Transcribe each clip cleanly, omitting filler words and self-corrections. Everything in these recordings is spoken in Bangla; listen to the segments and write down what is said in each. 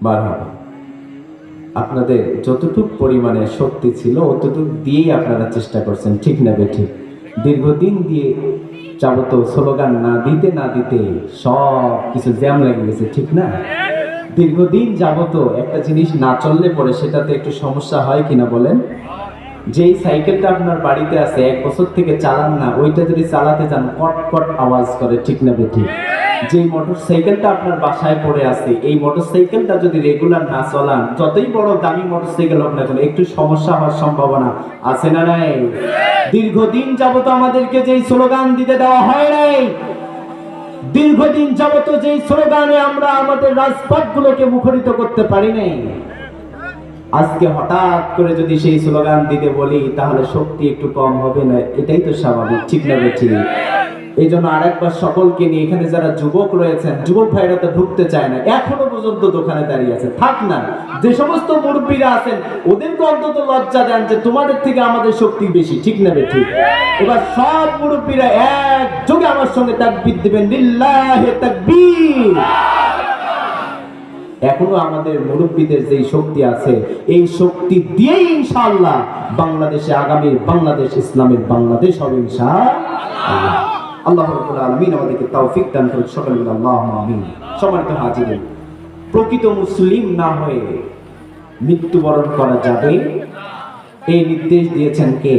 মারহাবা। আপনাদের যতটুক পরিমাণে শক্তি ছিল অতটুক দিয়েই আপনারা চেষ্টা করছেন, ঠিক না বেঠিক? দীর্ঘদিন দিয়ে যাবত স্লোগান না দিতে সব কিছু জ্যাম লেগে গেছে, ঠিক না? দীর্ঘদিন যাবত একটা জিনিস না চললে পরে সেটাতে একটু সমস্যা হয় কিনা বলেন? যেই সাইকেলটা আপনার বাড়িতে আছে 1 বছর থেকে চালান না, ওইটা যদি চালাতে যান কট কট আওয়াজ করে, ঠিক না বেঠিক? যে মোটর সাইকেলটা আপনার বাসায় পড়ে আছে, এই মোটর সাইকেলটা যদি রেগুলার না চলান, যতই বড় দামি মোটর সাইকেল হোক না কেন, একটু সমস্যা হওয়ার সম্ভাবনা আছে না নাই? দীর্ঘদিন যাবত আমাদেরকে যেই স্লোগান দিতে দেওয়া হয় নাই, দীর্ঘদিন যাবত যেই স্লোগানে আমরা আমাদের রাজপথগুলোকে মুখরিত করতে পারি নাই, আজকে হঠাৎ করে যদি সেই স্লোগান দিতে বলি তাহলে শক্তি একটু কম হবে না? এটাই তো স্বাভাবিক, ঠিক না বেঠিক? এই জন্য আরেকবার সকলকে নিয়ে, এখানে যারা যুবক রয়েছেন, যুবক ভাইরা তো ঢুকতে চায় না, এখনো পর্যন্ত দোকানে দাঁড়িয়ে আছে, থাক না। যে সমস্ত মুরব্বীরা আছেন ওদেরকে অন্তত লজ্জা দেন যে তোমাদের থেকে আমাদের শক্তি বেশি, ঠিক না বেঠিক? এবার সব মুরব্বীরা একযোগে আমার সঙ্গে তাকবীর দিবেন, লিল্লাহি তাকবীর। এখনো আমাদের মুরব্বীদের যেই শক্তি আছে, এই শক্তি দিয়েই ইনশাআল্লাহ বাংলাদেশে, আগামীর বাংলাদেশ ইসলামের বাংলাদেশ হবে ইনশাআল্লাহ। আল্লাহ রাব্বুল আলামিন আমাদেরকে তৌফিক দান করুন, সকলে বলি আল্লাহুম্মা আমিন। সম্মানিত হাজিরিন, প্রকৃত মুসলিম না হয়ে মৃত্যুবরণ করা যাবে, এই নির্দেশ দিয়েছেন কে?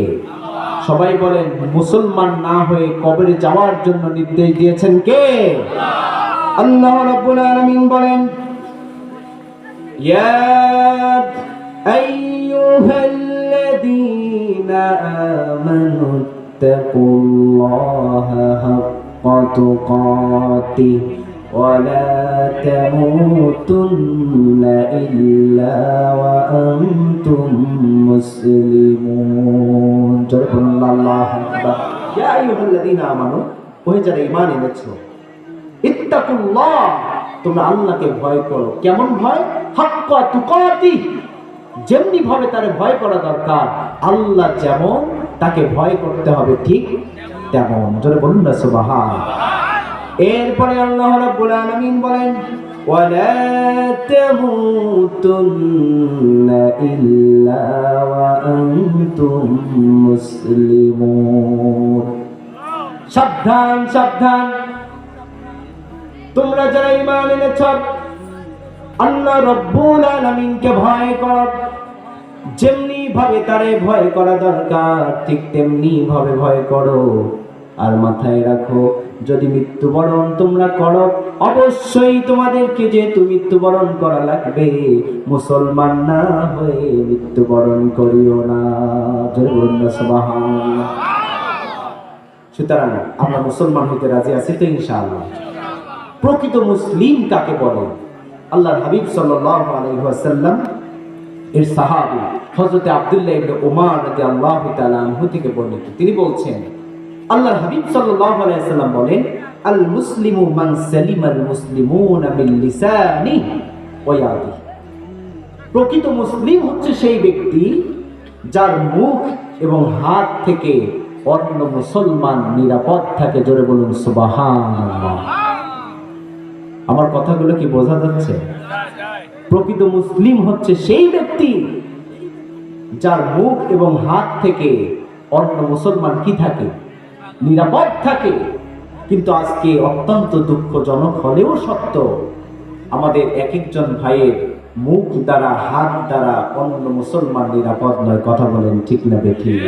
সবাই বলেন, মুসলমান না হয়ে কবরে যাওয়ার জন্য নির্দেশ দিয়েছেন কে? আল্লাহ রাব্বুল আলামিন বলেন, ইয়া আইয়ুহাল্লাযীনা আমানু ইত্তাকুল্লাহা হাক্কা তুকাতিহি ওয়া লা তামুতুন্না ইল্লা ওয়া আনতুম মুসলিমুন। জোরে বলুন আল্লাহু আকবার। ইয়া আইয়ুহাল্লাযীনা আমানু, ওহে যারা ঈমান এনেছো, ইত্তাকুল্লাহ, তোমরা আল্লাহকে ভয় করো। কেমন ভয়? হাক্কা তুকাতিহি, যেমনি ভাবে তারে ভয় করা দরকার, আল্লাহ যেমন তাকে ভয় করতে হবে ঠিক তেমন। জোরে বলুন না সুবহানাল্লাহ। এরপরে আল্লাহ রাব্বুল আলামিন বলেন, ওয়ালা তামুতুন্না ইল্লা ওয়া আনতুম মুসলিমুন। সাবধান সাবধান, তোমরা যারা ঈমান এনেছ, আল্লাহ রাব্বুল আলামিনকে ভয় কর। যেমনি ভাবে তারে ভয় করা দরকার ঠিক তেমনি ভাবে ভয় করো। আর মাথায় রাখো, যদি মৃত্যুবরণ তোমরা করো, অবশ্যই তোমাদেরকে যেহেতু মৃত্যুবরণ করা লাগবে, মুসলমান না হয়ে মৃত্যুবরণ করিও না। জোরে বলুন না সুবহানাল্লাহ। সুতরাং আমরা মুসলমান হতে রাজি আছি তো ইনশাআল্লাহ? প্রকৃত মুসলিম কাকে বলে? আল্লাহর হাবিব সাল্লাল্লাহু আলাইহি ওয়াসাল্লাম এর সাহাবী হযরত আব্দুল্লাহ ইবনে উমর রাদিয়াল্লাহু তাআলা আনহু থেকে বর্ণিত, তিনি বলছেন, আল্লাহর হাবিব সাল্লাল্লাহু আলাইহি ওয়াসাল্লাম বলেন, আল মুসলিমু মান সালিমাল মুসলিমুনা মিন লিসানিহি ওয়া ইয়াদিহি। প্রকৃত মুসলিম হচ্ছে সেই ব্যক্তি যার মুখ এবং হাত থেকে অন্য মুসলমান নিরাপদ থাকে। জোরে বলুন সুবহানাল্লাহ। আমার কথাগুলো কি বোঝা যাচ্ছে? প্রকৃত মুসলিম হচ্ছে সেই ব্যক্তি যার মুখ এবং হাত থেকে অন্য মুসলমান কি থাকে? নিরাপদ থাকে। কিন্তু আজকে অত্যন্ত দুঃখজনক হলেও সত্য, আমাদের এক একজন ভাইয়ের মুখ দ্বারা, হাত দ্বারা অন্য মুসলমান নিরাপদ নয়। কথা বলেন ঠিক না বেঠিক?